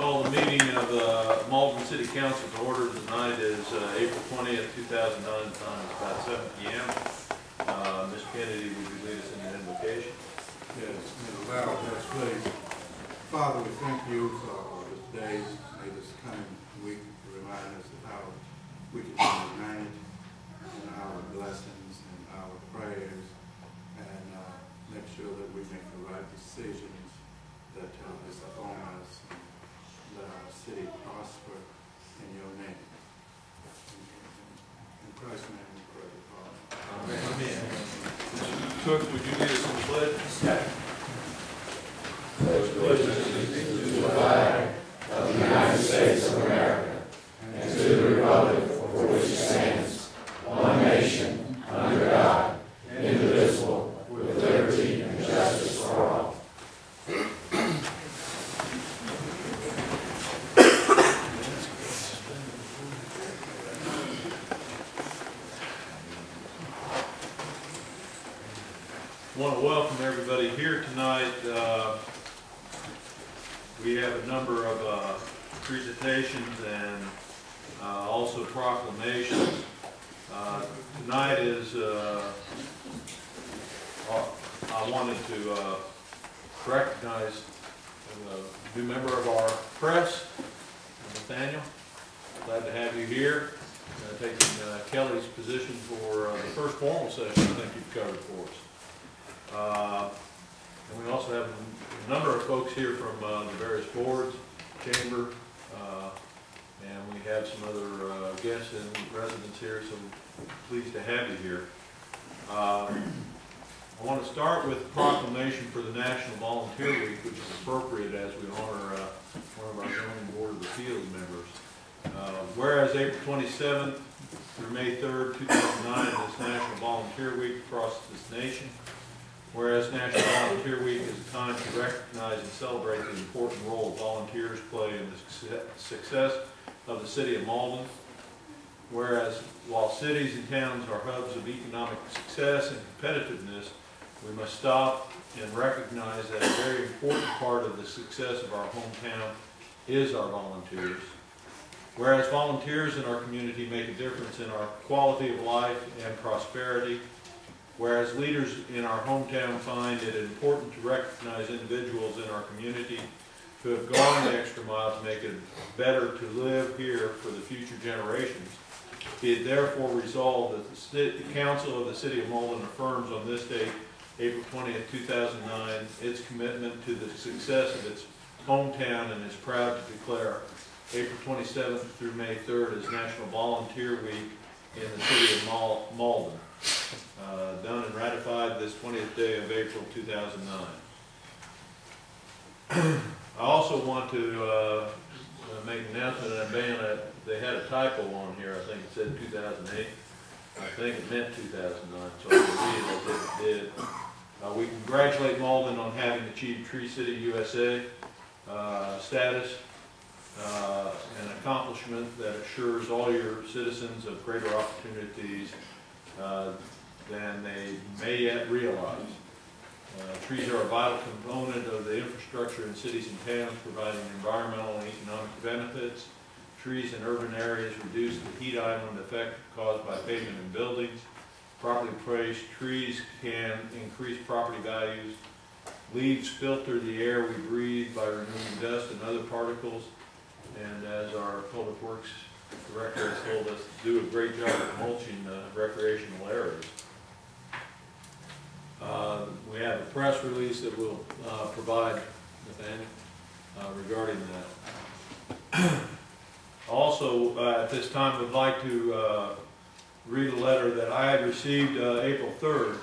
Call the meeting of the Mauldin City Council to order. Tonight is April 20th, 2009. The time is about 7 p.m. Mr. Kennedy, would you lead us in an invocation? Yes, in a loud voice, please. Father, we thank you for this day. May this coming week remind us of how we can be united in our blessings and our prayers, and make sure that we make the right decisions that is upon us. Let our city prosper in your name. In Christ's name we pray. Amen. Amen. Mr. Cook, would you lead us in the pledge? Yes. Pledge allegiance to the flag of the United States of America and to the republic for which it stands, one nation, under God, indivisible, with liberty and justice for all. I want to welcome everybody here tonight. We have a number of presentations and also proclamations. Tonight is, I wanted to recognize a new member of our press, Nathaniel. Glad to have you here. Taking Kelly's position for the first formal session I think you've covered for us. And we also have a number of folks here from the various boards, chamber, and we have some other guests and residents here, so pleased to have you here. I want to start with a proclamation for the National Volunteer Week, which is appropriate as we honor one of our zoning board of appeals members. Whereas April 27th through May 3rd, 2009 is National Volunteer Week across this nation. Whereas National Volunteer Week is a time to recognize and celebrate the important role volunteers play in the success of the city of Mauldin. Whereas while cities and towns are hubs of economic success and competitiveness, we must stop and recognize that a very important part of the success of our hometown is our volunteers. Whereas volunteers in our community make a difference in our quality of life and prosperity. Whereas leaders in our hometown find it important to recognize individuals in our community who have gone the extra mile to make it better to live here for the future generations, be it therefore resolved that the Council of the City of Mauldin affirms on this date, April 20th, 2009, its commitment to the success of its hometown and is proud to declare April 27th through May 3rd as National Volunteer Week in the City of Mauldin. Done and ratified this 20th day of April 2009. I also want to make an announcement that they had a typo on here. I think it said 2008. I think it meant 2009, so I can read it as it did. We congratulate Mauldin on having achieved Tree City USA status, an accomplishment that assures all your citizens of greater opportunities than they may yet realize. Trees are a vital component of the infrastructure in cities and towns, providing environmental and economic benefits. Trees in urban areas reduce the heat island effect caused by pavement and buildings. Properly placed trees can increase property values. Leaves filter the air we breathe by removing dust and other particles. And as our Public Works Director has told us, do a great job of mulching recreational areas. We have a press release that we'll provide, Nathaniel, regarding that. Also, at this time, would like to read a letter that I had received April 3rd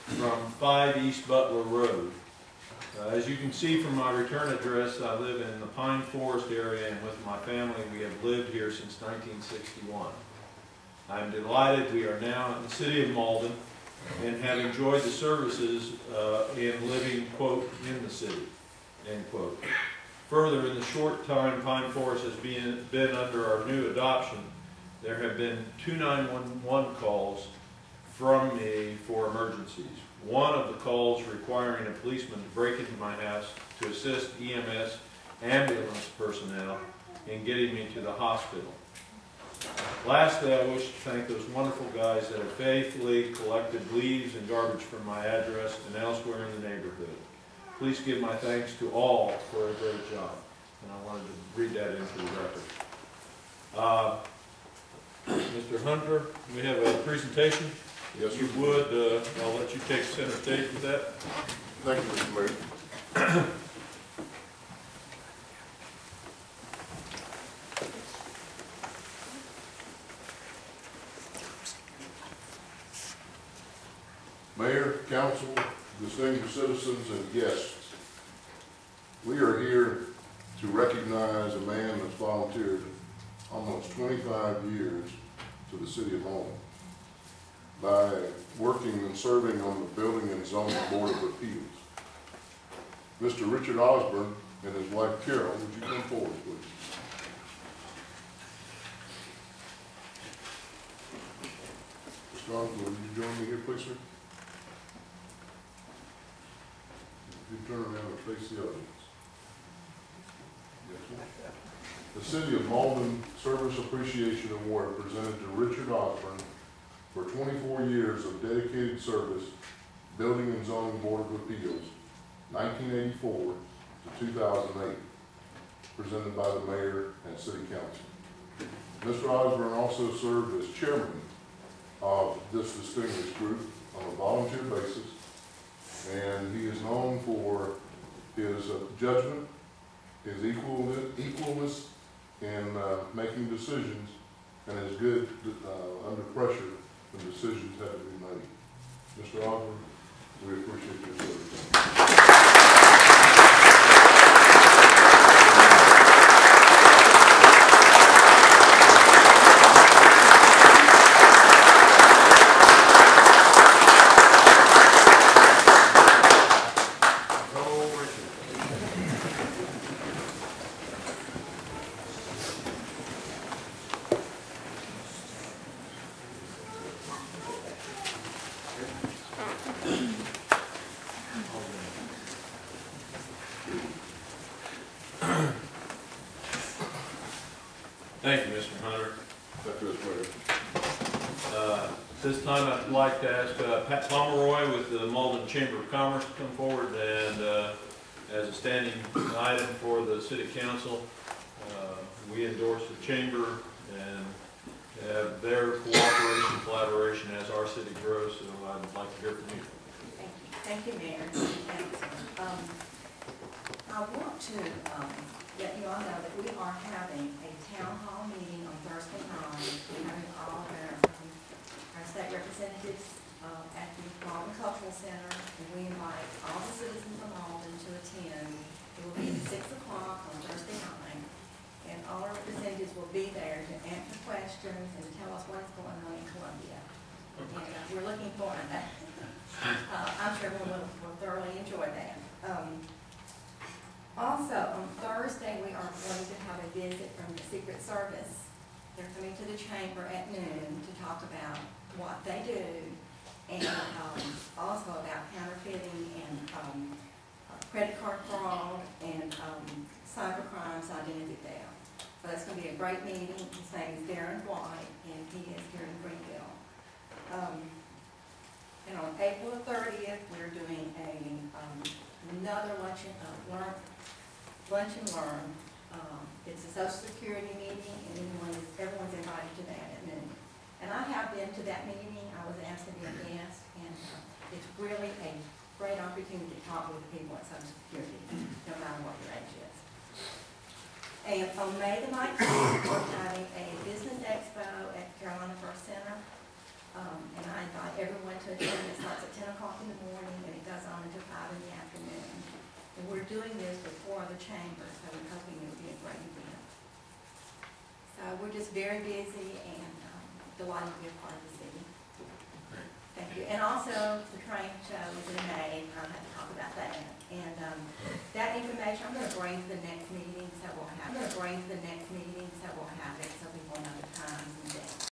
from 5 East Butler Road. As you can see from my return address, I live in the Pine Forest area, and with my family we have lived here since 1961. I'm delighted we are now in the city of Mauldin and have enjoyed the services in living, quote, in the city, end quote. Further, in the short time Pine Forest has been under our new adoption, there have been 2 911 calls from me for emergencies. One of the calls requiring a policeman to break into my house to assist EMS ambulance personnel in getting me to the hospital. Lastly, I wish to thank those wonderful guys that have faithfully collected leaves and garbage from my address and elsewhere in the neighborhood. Please give my thanks to all for a great job. And I wanted to read that into the record. Mr. Hunter, we have a presentation. Yes, If sir. you would, I'll let you take center stage with that. Thank you, Mr. Mayor. Mayor, council, distinguished citizens, and guests, we are here to recognize a man that's volunteered almost 25 years to the city of Mauldin by working and serving on the Building and Zoning Board of Appeals. Mr. Richard Osborne and his wife Carol, would you come forward, please? Mr. Osborne, would you join me here, please, sir? If you turn around and face the audience. Yes, sir. The City of Mauldin Service Appreciation Award presented to Richard Osborne for 24 years of dedicated service, Building and Zoning Board of Appeals, 1984 to 2008, presented by the Mayor and City Council. Mr. Osborne also served as chairman of this distinguished group on a volunteer basis, and he is known for his judgment, his equalness in making decisions, and his good under pressure when decisions have to be made. Mr. Osborne, we appreciate your service. Thank you, Mr. Hunter. Thank you, Mr. Mayor. This time I'd like to ask Pat Pomeroy with the Mauldin Chamber of Commerce to come forward and as a standing item for the City Council, we endorse the Chamber and have their cooperation, collaboration as our city grows, so I'd like to hear from you. Thank you, Mayor. I want to let you all know that we are having a town hall meeting on Thursday night. We're having all of our state representatives at the Mauldin Cultural Center, and we invite all the citizens of Mauldin to attend. It will be at 6 o'clock on Thursday night, and all our representatives will be there to answer questions and tell us what's going on in Columbia. And we're looking forward to that. I'm sure everyone will thoroughly enjoy that. Also, on Thursday, we are going to have a visit from the Secret Service. They're coming to the chamber at noon to talk about what they do and also about counterfeiting and credit card fraud and cyber crimes, identity theft. So that's going to be a great meeting. His name is Darren White, and he is here in Greenville. And on April the 30th, we're doing another lunch and learn. It's a Social Security meeting, and everyone's invited to that at noon. And I have been to that meeting. I was asked to be a guest, and it's really a great opportunity to talk with people at Social Security, no matter what your age is. And on May the 19th, we're having a business expo at Carolina First Center. And I invite everyone to attend. It starts at 10 o'clock in the morning, and it goes on until 5 in the afternoon. And we're doing this with 4 other chambers, so we're hoping it'll be a great event. So we're just very busy and delighted to be a part of the city. Thank you. And also, the train show is in May. I'll have to talk about that. And that information I'm going to bring to the next meeting, so we'll have it, so people know the times and dates.